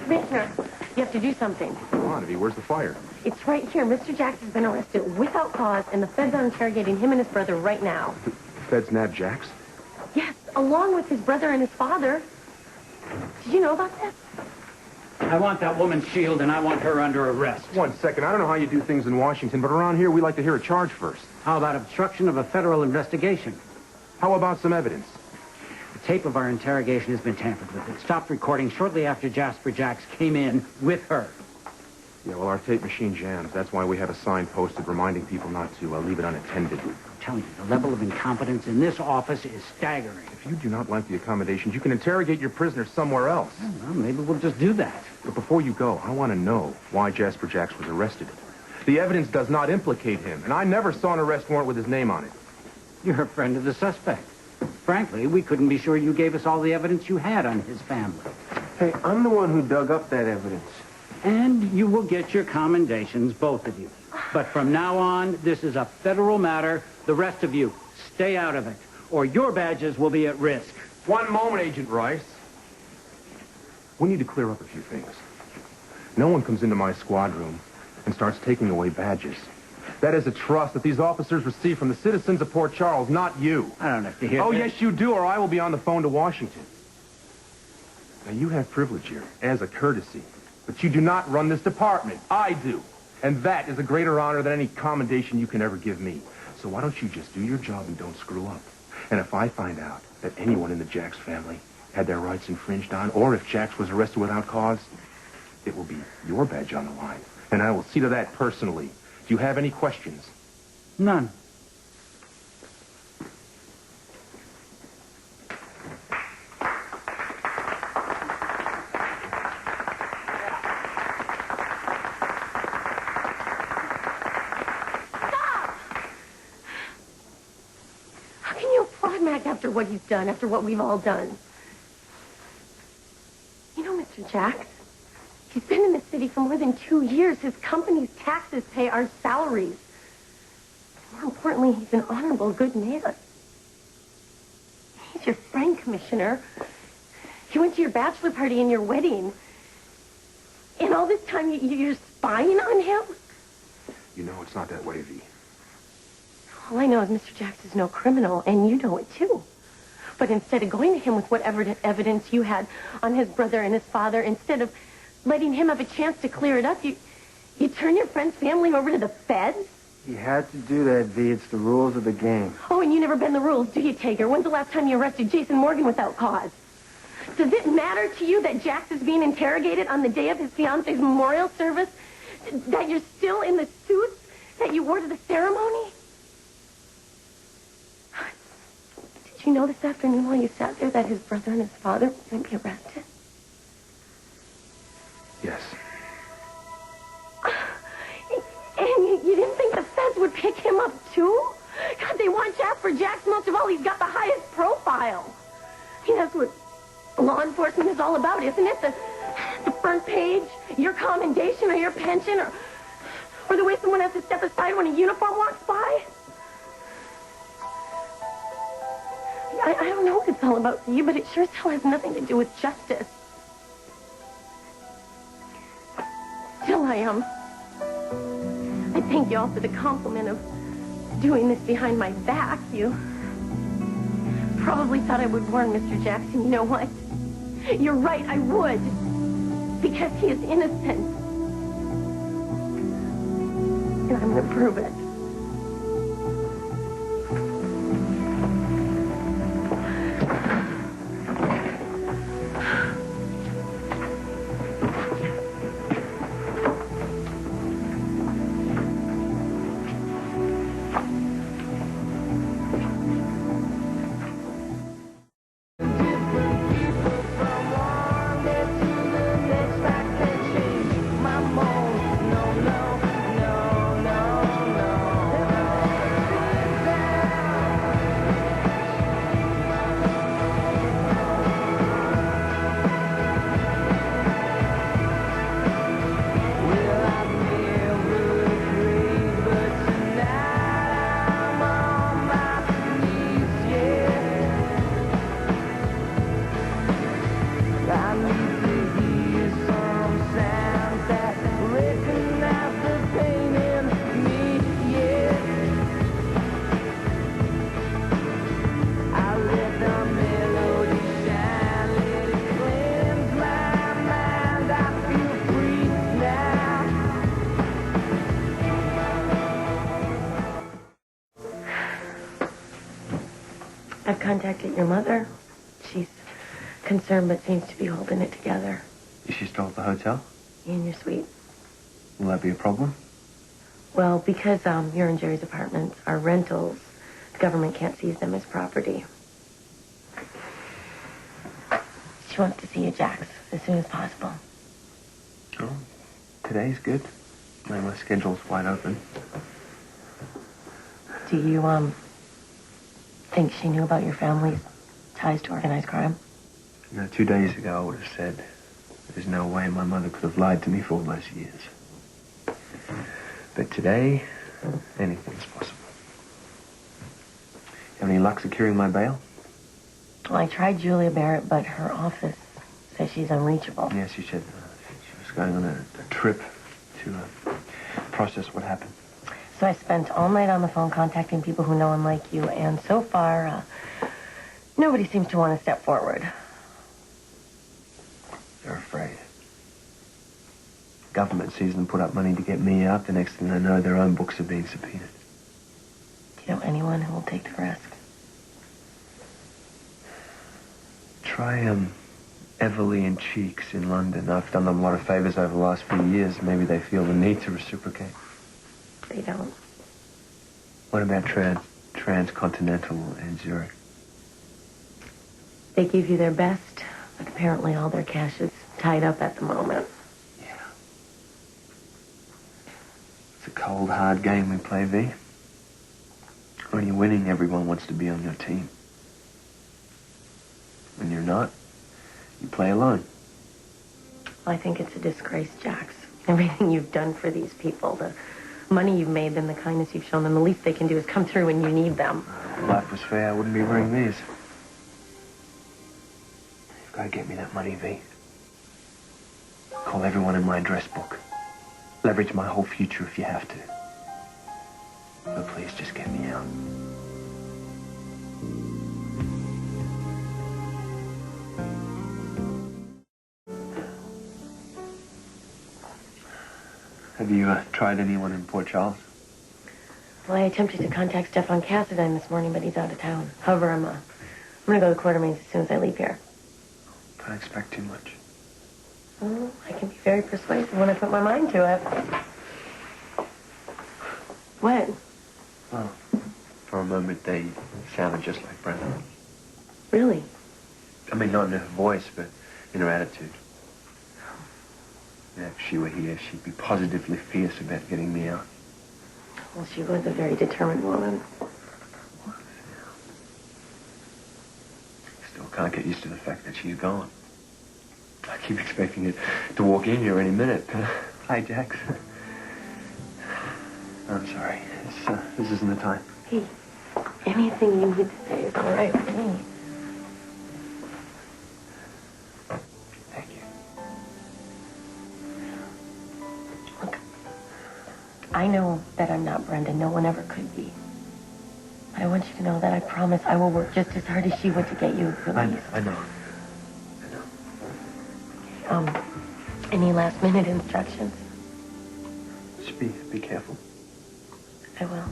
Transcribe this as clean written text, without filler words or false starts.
Commissioner, you have to do something. Come on, Evie, where's the fire? It's right here. Mr. Jax has been arrested without cause, and the feds are interrogating him and his brother right now. The feds nabbed Jax? Yes, along with his brother and his father. Did you know about this? I want that woman's shield, and I want her under arrest. 1 second. I don't know how you do things in Washington, but around here we like to hear a charge first. How about obstruction of a federal investigation? How about some evidence? The tape of our interrogation has been tampered with. It stopped recording shortly after Jasper Jax came in with her. Yeah, well, our tape machine jams. That's why we have a sign posted reminding people not to leave it unattended. I'm telling you, the level of incompetence in this office is staggering. If you do not like the accommodations, you can interrogate your prisoners somewhere else. Well, maybe we'll just do that. But before you go, I want to know why Jasper Jax was arrested. The evidence does not implicate him, and I never saw an arrest warrant with his name on it. You're a friend of the suspect. Frankly, we couldn't be sure you gave us all the evidence you had on his family. Hey, I'm the one who dug up that evidence. And you will get your commendations, both of you. But from now on, this is a federal matter. The rest of you, stay out of it, or your badges will be at risk. 1 moment, Agent Rice. We need to clear up a few things. No one comes into my squad room and starts taking away badges. That is a trust that these officers receive from the citizens of Port Charles, not you. I don't have to hear Oh, this. yes, you do, or I will be on the phone to Washington. Now, you have privilege here, as a courtesy. But you do not run this department. I do. And that is a greater honor than any commendation you can ever give me. So why don't you just do your job and don't screw up? And if I find out that anyone in the Jax family had their rights infringed on, or if Jax was arrested without cause, it will be your badge on the line. And I will see to that personally. Do you have any questions? None. After what he's done, after what we've all done. You know, Mr. Jax, he's been in the city for more than 2 years. His company's taxes pay our salaries. More importantly, he's an honorable, good man. He's your friend, Commissioner. He went to your bachelor party and your wedding. And all this time, you're spying on him? You know it's not that way, V. All I know is Mr. Jax is no criminal, and you know it, too. But instead of going to him with whatever evidence you had on his brother and his father, instead of letting him have a chance to clear it up, you turn your friend's family over to the feds? He had to do that, V. It's the rules of the game. Oh, and you never bend the rules, do you, Tager? When's the last time you arrested Jason Morgan without cause? Does it matter to you that Jax is being interrogated on the day of his fiancé's memorial service? That you're still in the suits that you wore to the ceremony? Did you know this afternoon while you sat there that his brother and his father were going to be arrested? Yes. And you didn't think the feds would pick him up, too? God, they want Jasper Jax most of all. He's got the highest profile. I mean, that's what law enforcement is all about, isn't it? The front page, your commendation or your pension, or the way someone has to step aside when a uniform walks by. I don't know what it's all about for you, but it sure as hell has nothing to do with justice. Still, I thank you all for the compliment of doing this behind my back. You probably thought I would warn Mr. Jackson. You know what? You're right, I would. Because he is innocent. And I'm going to prove it. contacted your mother. She's concerned but seems to be holding it together. Is she still at the hotel? In your suite. Will that be a problem? Well, because you're in Jerry's apartment, our rentals, the government can't seize them as property. She wants to see you, Jax, as soon as possible. Oh, today's good. My schedule's wide open. Do you, think she knew about your family's ties to organized crime? 2 days ago, I would have said there's no way my mother could have lied to me for all those years. But today, anything's possible. Have any luck securing my bail? Well, I tried Julia Barrett, but her office says she's unreachable. Yes, she said she was going on a trip to process what happened. So I spent all night on the phone contacting people who know and like you, and so far, nobody seems to want to step forward. They're afraid. Government sees them put up money to get me out. The next thing they know, their own books are being subpoenaed. Do you know anyone who will take the risk? Try, Everly and Cheeks in London. I've done them a lot of favors over the last few years. Maybe they feel the need to reciprocate. They don't. What about Transcontinental and Zurich? They give you their best, but apparently all their cash is tied up at the moment. Yeah. It's a cold, hard game we play, V. When you're winning, everyone wants to be on your team. When you're not, you play alone. I think it's a disgrace, Jax. Everything you've done for these people, the money you've made them, the kindness you've shown them, the least they can do is come through when you need them. If life was fair, I wouldn't be wearing these. You've got to get me that money, V. Call everyone in my address book. Leverage my whole future if you have to. But please just get me out. Have you tried anyone in Port Charles? Well, I attempted to contact Stefan Cassadine this morning, but he's out of town. However, I'm gonna go to Quartermain's as soon as I leave here. Don't expect too much. Oh, I can be very persuasive when I put my mind to it. What? Oh, for a moment they sounded just like Brenda. Really? I mean, not in her voice, but in her attitude. Yeah, if she were here, she'd be positively fierce about getting me out. Well, she was a very determined woman. Still can't get used to the fact that she's gone. I keep expecting it to walk in here any minute. Hi, Jax. I'm sorry. This isn't the time. Hey, anything you need to say is all right with me. Thank you. Look, I know that I'm not Brenda. No one ever could be. But I want you to know that I promise I will work just as hard as she would to get you released. I know. Any last-minute instructions? Just be careful. I will.